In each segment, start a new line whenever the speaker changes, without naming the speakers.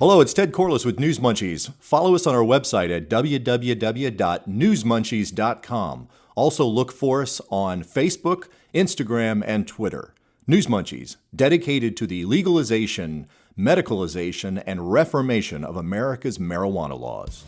Hello, it's Ted Corliss with News Munchies. Follow us on our website at www.newsmunchies.com. Also look for us on Facebook, Instagram, and Twitter. News Munchies, dedicated to the legalization, medicalization, and reformation of America's marijuana laws.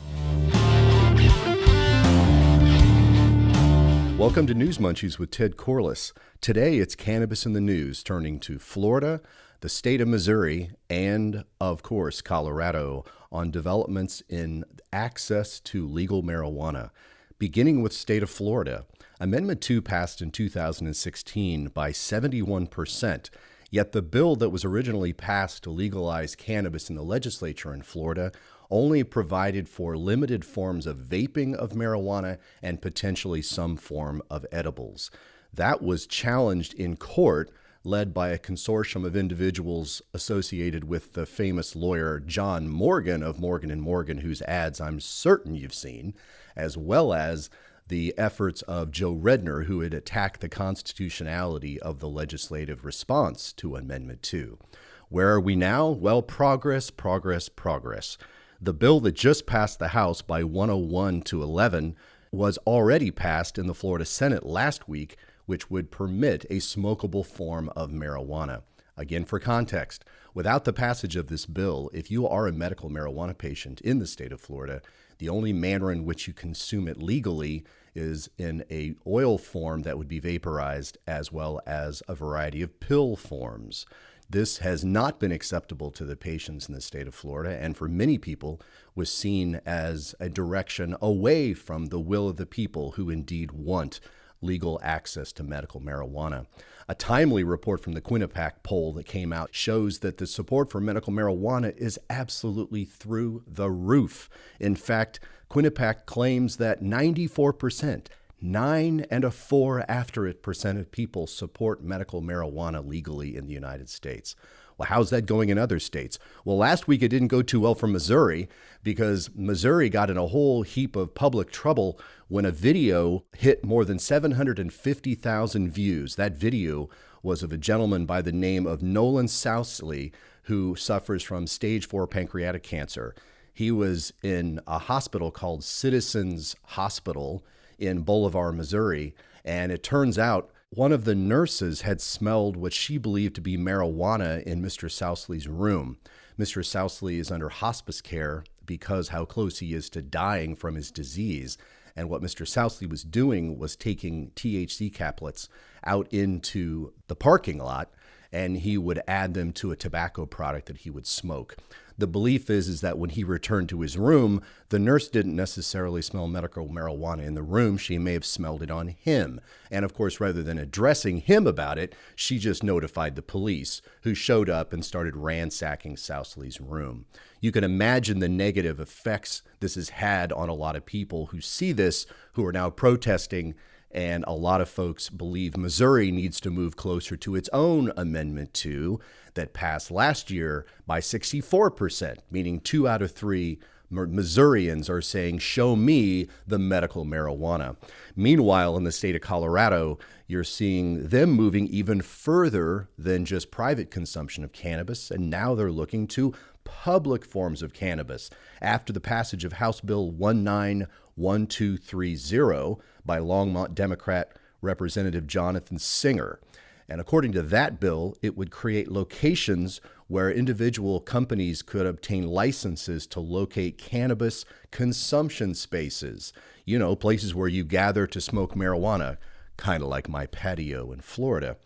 Welcome to News Munchies with Ted Corliss. Today it's cannabis in the news, turning to Florida, the state of Missouri, and, of course, Colorado on developments in access to legal marijuana. Beginning with state of Florida, Amendment 2 passed in 2016 by 71%, yet the bill that was originally passed to legalize cannabis in the legislature in Florida only provided for limited forms of vaping of marijuana and potentially some form of edibles. That was challenged in court, led by a consortium of individuals associated with the famous lawyer John Morgan of Morgan & Morgan, whose ads I'm certain you've seen, as well as the efforts of Joe Redner, who had attacked the constitutionality of the legislative response to Amendment 2. Where are we now? Well, progress. The bill that just passed the House by 101 to 11 was already passed in the Florida Senate last week, which would permit a smokable form of marijuana. Again, for context, without the passage of this bill, if you are a medical marijuana patient in the state of Florida, the only manner in which you consume it legally is in a oil form that would be vaporized, as well as a variety of pill forms. This has not been acceptable to the patients in the state of Florida, and for many people was seen as a direction away from the will of the people who indeed want legal access to medical marijuana. A timely report from the Quinnipiac poll that came out shows that the support for medical marijuana is absolutely through the roof. In fact, Quinnipiac claims that 94%, 9 and a 4 after it percent of people support medical marijuana legally in the United States. Well, how's that going in other states? Well, last week it didn't go too well for Missouri because Missouri got in a whole heap of public trouble when a video hit more than 750,000 views. That video was of a gentleman by the name of Nolan Sousley, who suffers from stage 4 pancreatic cancer. He was in a hospital called Citizens Hospital in Bolivar, Missouri, and it turns out one of the nurses had smelled what she believed to be marijuana in Mr. Sousley's room. Mr. Sousley is under hospice care because how close he is to dying from his disease. And what Mr. Sousley was doing was taking THC caplets out into the parking lot, and he would add them to a tobacco product that he would smoke. The belief is that when he returned to his room, the nurse didn't necessarily smell medical marijuana in the room. She may have smelled it on him. And of course, rather than addressing him about it, she just notified the police, who showed up and started ransacking Sousley's room. You can imagine the negative effects this has had on a lot of people who see this, who are now protesting. And a lot of folks believe Missouri needs to move closer to its own Amendment 2 that passed last year by 64%, meaning 2 out of 3 Missourians are saying, show me the medical marijuana. Meanwhile, in the state of Colorado, you're seeing them moving even further than just private consumption of cannabis, and now they're looking to public forms of cannabis. After the passage of House Bill 191230 by Longmont Democrat Representative Jonathan Singer. And according to that bill, it would create locations where individual companies could obtain licenses to locate cannabis consumption spaces. You know, places where you gather to smoke marijuana, kind of like my patio in Florida.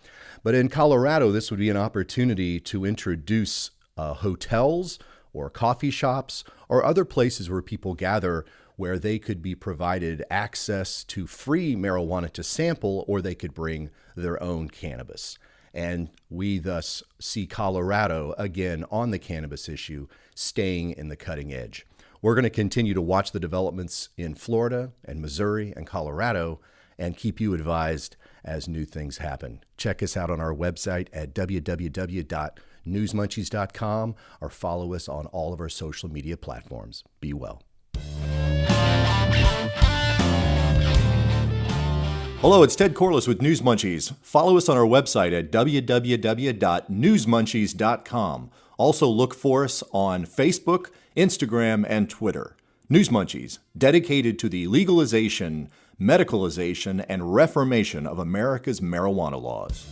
But in Colorado, this would be an opportunity to introduce hotels or coffee shops or other places where people gather, where they could be provided access to free marijuana to sample, or they could bring their own cannabis. And we thus see Colorado, again, on the cannabis issue, staying in the cutting edge. We're going to continue to watch the developments in Florida and Missouri and Colorado and keep you advised as new things happen. Check us out on our website at www.newsmunchies.com or follow us on all of our social media platforms. Be well. Hello, it's Ted Corliss with News Munchies. Follow us on our website at www.newsmunchies.com. Also look for us on Facebook, Instagram, and Twitter. News Munchies, dedicated to the legalization, medicalization, and reformation of America's marijuana laws.